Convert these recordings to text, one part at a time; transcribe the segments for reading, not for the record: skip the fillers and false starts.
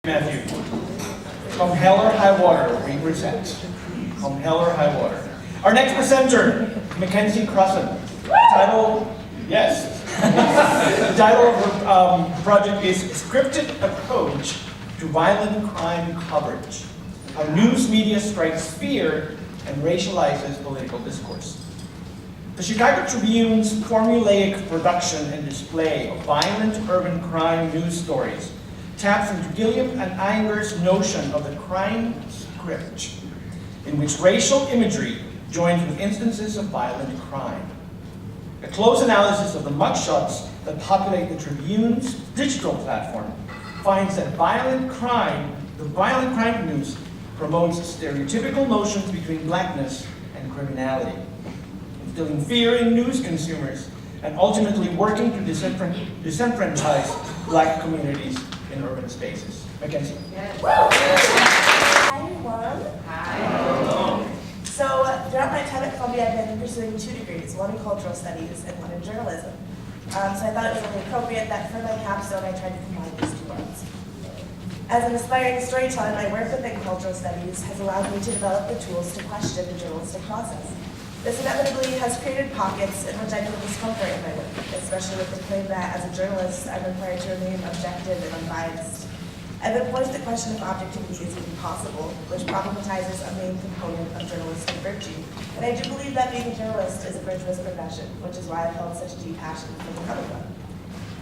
Matthew, from hell or high water, we present. From hell or high water. Our next presenter, Mackenzie Crosson. Title, yes. The title of her project is Scripted Approach to Violent Crime Coverage. How News Media Strikes Fear and Racializes Political Discourse. The Chicago Tribune's formulaic production and display of violent urban crime news stories taps into Gilliam and Iyengar's notion of the crime script, in which racial imagery joins with instances of violent crime. A close analysis of the mugshots that populate the Tribune's digital platform finds that the violent crime news promotes stereotypical notions between blackness and criminality, instilling fear in news consumers and ultimately working to disenfranchise Black communities in urban spaces. Mackenzie. Yes. Hi everyone. Hi. So throughout my time at Columbia, I've been pursuing 2 degrees, one in cultural studies and one in journalism. So I thought it was only appropriate that for my capstone I tried to combine these 2 worlds. As an aspiring storyteller, my work within cultural studies has allowed me to develop the tools to question the journalistic process. This inevitably has created pockets in which I feel discomfort in my work, especially with the claim that as a journalist, I'm required to remain objective and unbiased. I've been poised to question if objectivity is even possible, which problematizes a main component of journalistic virtue. And I do believe that being a journalist is a virtuous profession, which is why I've held such a deep passion for becoming one.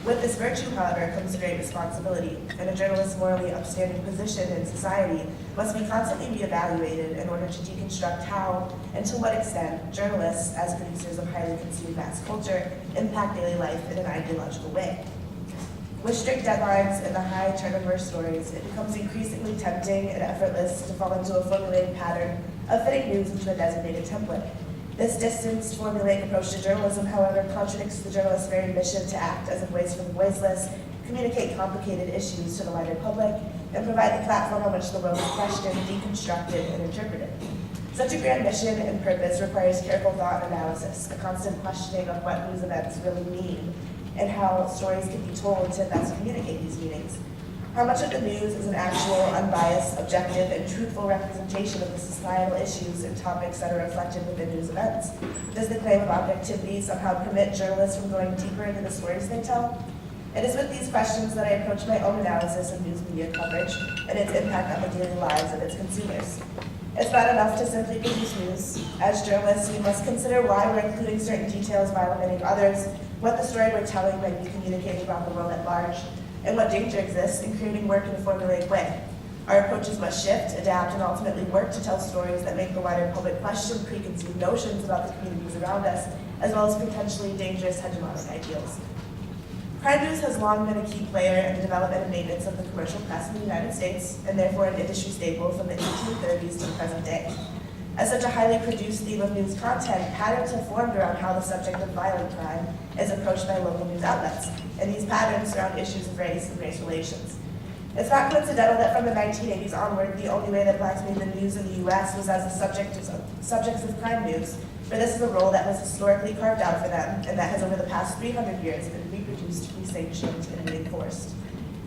With this virtue, however, comes great responsibility, and a journalist's morally upstanding position in society must be constantly reevaluated in order to deconstruct how and to what extent journalists, as producers of highly consumed mass culture, impact daily life in an ideological way. With strict deadlines and the high turnover stories, it becomes increasingly tempting and effortless to fall into a formulaic pattern of fitting news into a designated template. This distanced, formulaic approach to journalism, however, contradicts the journalist's very mission to act as a voice for the voiceless, communicate complicated issues to the wider public, and provide the platform on which the world is questioned, deconstructed, and interpreted. Such a grand mission and purpose requires careful thought and analysis, a constant questioning of what news events really mean, and how stories can be told to best communicate these meanings. How much of the news is an actual, unbiased, objective, and truthful representation of the societal issues and topics that are reflected within news events? Does the claim of objectivity somehow permit journalists from going deeper into the stories they tell? It is with these questions that I approach my own analysis of news media coverage and its impact on the daily lives of its consumers. It's not enough to simply produce news. As journalists, we must consider why we're including certain details while omitting others, what the story we're telling might be communicating about the world at large, and what danger exists in creating work in a formulaic way. Our approaches must shift, adapt, and ultimately work to tell stories that make the wider public question preconceived notions about the communities around us, as well as potentially dangerous hegemonic ideals. Crime news has long been a key player in the development and maintenance of the commercial press in the United States, and therefore an industry staple from the 1830s to the present day. As such a highly produced theme of news content, patterns have formed around how the subject of violent crime is approached by local news outlets, and these patterns surround issues of race and race relations. It's not coincidental that from the 1980s onward, the only way that Blacks made the news in the U.S. was as subjects of crime news, for this is a role that was historically carved out for them, and that has over the past 300 years been reproduced, re-sanctioned, and reinforced.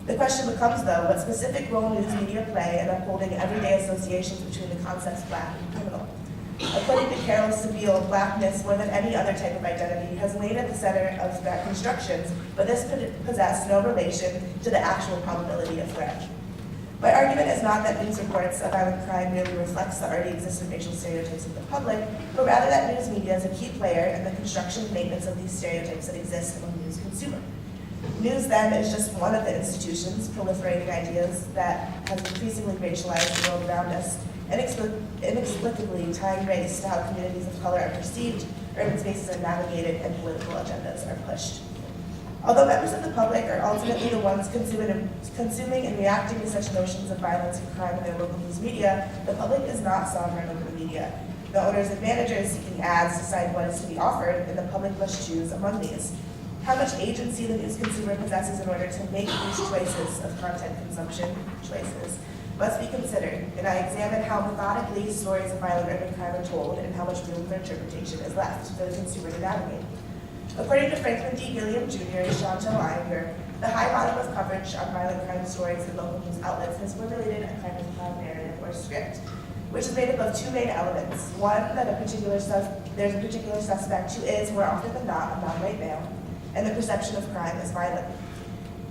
The question becomes, though, what specific role news media play in upholding everyday associations between the concepts Black and criminal. According to Carol Sabile, Blackness, more than any other type of identity, has lain at the center of Black constructions, but this possessed no relation to the actual probability of threat. My argument is not that news reports of violent crime merely reflects the already existing racial stereotypes of the public, but rather that news media is a key player in the construction and maintenance of these stereotypes that exist among news consumers. News, then, is just one of the institutions proliferating ideas that has increasingly racialized the world around us, and inexplicably tying race to how communities of color are perceived, urban spaces are navigated, and political agendas are pushed. Although members of the public are ultimately the ones consuming and reacting to such notions of violence and crime in their local news media, the public is not sovereign over the media. The owners and managers seeking ads decide what is to be offered, and the public must choose among these. How much agency the news consumer possesses in order to make these choices of content consumption choices must be considered, and I examine how methodically stories of violent urban crime are told and how much room for interpretation is left for the consumer to navigate. According to Franklin D. Gilliam Jr. and Gilliam and Iyengar, The high volume of coverage on violent crime stories in local news outlets has formulated a kind of crime narrative or script, which is made up of two main elements. One, that there's a particular suspect who is, more often than not, a non-white male, and the perception of crime is violent.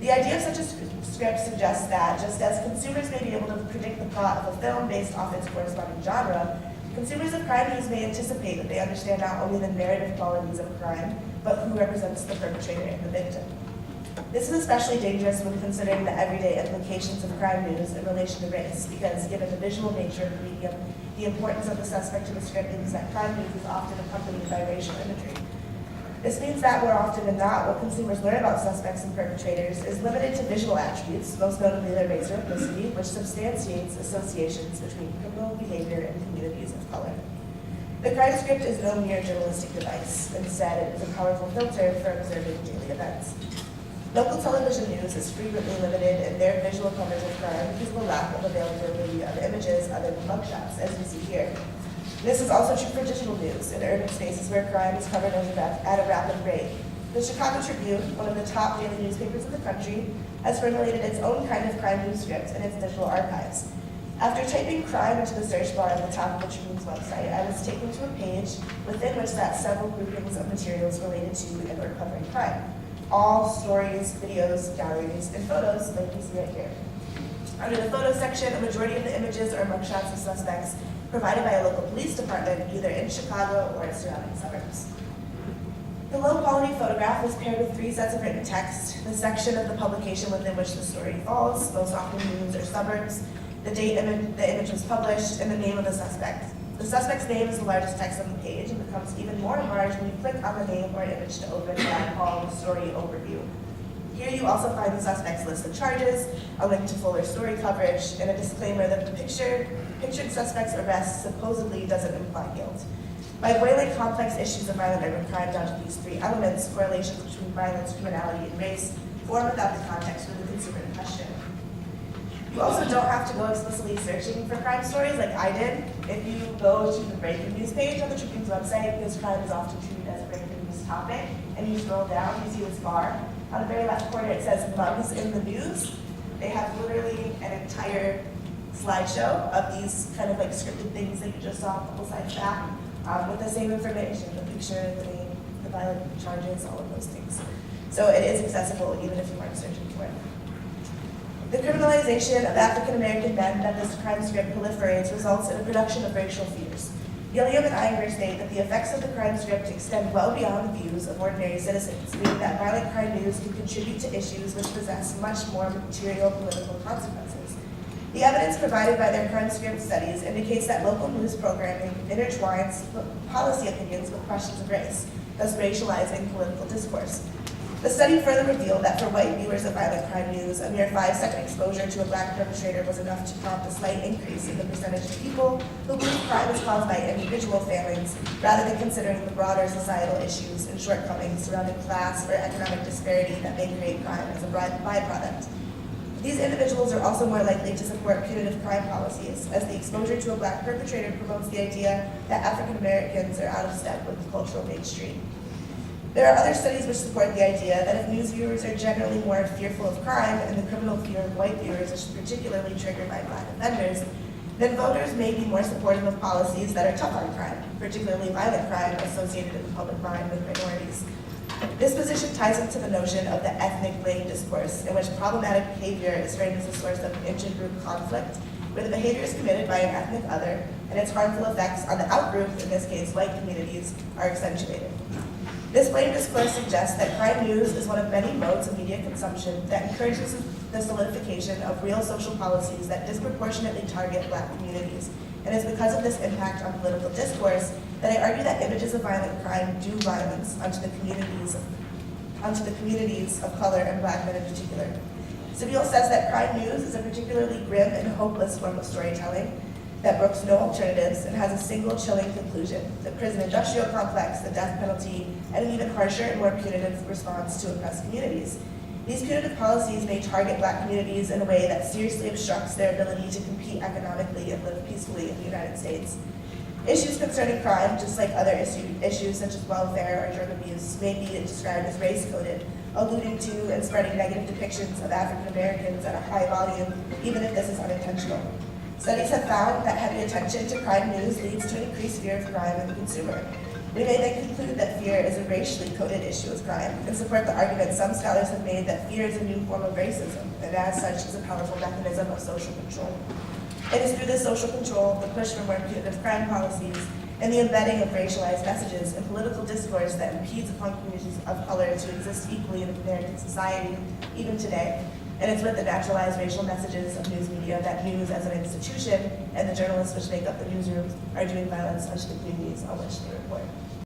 The idea of such a script suggests that, just as consumers may be able to predict the plot of a film based off its corresponding genre, consumers of crime news may anticipate that they understand not only the narrative qualities of crime, but who represents the perpetrator and the victim. This is especially dangerous when considering the everyday implications of crime news in relation to race, because given the visual nature of the medium, the importance of the suspect in the script means that crime news is often accompanied by racial imagery. This means that more often than not, what consumers learn about suspects and perpetrators is limited to visual attributes, most notably their race or ethnicity, which substantiates associations between criminal behavior and communities of color. The crime script is no mere journalistic device. Instead, it is a powerful filter for observing daily events. Local television news is frequently limited in their visual coverage of crime because of the lack of availability of images other than mugshots, as we see here. This is also true for digital news in urban spaces where crime is covered at a rapid rate. The Chicago Tribune, one of the top daily newspapers in the country, has formulated its own kind of crime news script in its digital archives. After typing crime into the search bar at the top of the Tribune's website, I was taken to a page within which sat several groupings of materials related to and or covering crime. All stories, videos, galleries, and photos like you see right here. Under the photo section, a majority of the images are mugshots of suspects provided by a local police department, either in Chicago or its surrounding suburbs. The low-quality photograph is paired with 3 sets of written text, the section of the publication within which the story falls, most often news or suburbs, the date the image was published, and the name of the suspect. The suspect's name is the largest text on the page and becomes even more large when you click on the name or image to open what I call the story overview. Here you also find the suspect's list of charges, a link to fuller story coverage, and a disclaimer that the pictured suspect's arrest supposedly doesn't imply guilt. By boiling complex issues of violent urban crime down to these 3 elements, correlations between violence, criminality, and race form without the context for the consumer in question. You also don't have to go explicitly searching for crime stories like I did. If you go to the breaking news page on the Tribune's website, because crime is often treated as a breaking news topic, and you scroll down, you see this bar. On the very left corner, it says mugs in the news. They have literally an entire slideshow of these kind of like scripted things that you just saw a couple slides back with the same information, the picture, the name, the violent charges, all of those things. So it is accessible even if you aren't searching for it. The criminalization of African American men that this crime script proliferates results in a production of racial fears. Gilliam and Iyengar state that the effects of the crime script extend well beyond the views of ordinary citizens, meaning that violent crime news can contribute to issues which possess much more material political consequences. The evidence provided by their crime script studies indicates that local news programming intertwines policy opinions with questions of race, thus racializing political discourse. The study further revealed that for white viewers of violent crime news, a mere 5-second exposure to a black perpetrator was enough to prompt a slight increase in the percentage of people who believe crime is caused by individual failings, rather than considering the broader societal issues and shortcomings surrounding class or economic disparity that may create crime as a byproduct. These individuals are also more likely to support punitive crime policies, as the exposure to a black perpetrator promotes the idea that African Americans are out of step with the cultural mainstream. There are other studies which support the idea that if news viewers are generally more fearful of crime and the criminal fear of white viewers is particularly triggered by black offenders, then voters may be more supportive of policies that are tough on crime, particularly violent crime associated in the public mind with minorities. This position ties into the notion of the ethnic blame discourse, in which problematic behavior is framed as a source of intergroup conflict, where the behavior is committed by an ethnic other, and its harmful effects on the outgroup, in this case white communities, are accentuated. This blame discourse suggests that crime news is one of many modes of media consumption that encourages the solidification of real social policies that disproportionately target black communities. And it's because of this impact on political discourse that I argue that images of violent crime do violence onto the communities of color and black men in particular. Sabile says that crime news is a particularly grim and hopeless form of storytelling that brooks no alternatives and has a single chilling conclusion: the prison industrial complex, the death penalty, and an even harsher and more punitive response to oppressed communities. These punitive policies may target black communities in a way that seriously obstructs their ability to compete economically and live peacefully in the United States. Issues concerning crime, just like other issues such as welfare or drug abuse, may be described as race-coded, alluding to and spreading negative depictions of African Americans at a high volume, even if this is unintentional. Studies have found that heavy attention to crime news leads to an increased fear of crime in the consumer. We may then conclude that fear is a racially coded issue of crime and support the argument some scholars have made that fear is a new form of racism and as such is a powerful mechanism of social control. It is through this social control, the push for more punitive crime policies, and the embedding of racialized messages in political discourse that impedes upon communities of color to exist equally in American society, even today. And it's with the naturalized racial messages of news media that news as an institution and the journalists which make up the newsrooms are doing violence unto the communities on which they report.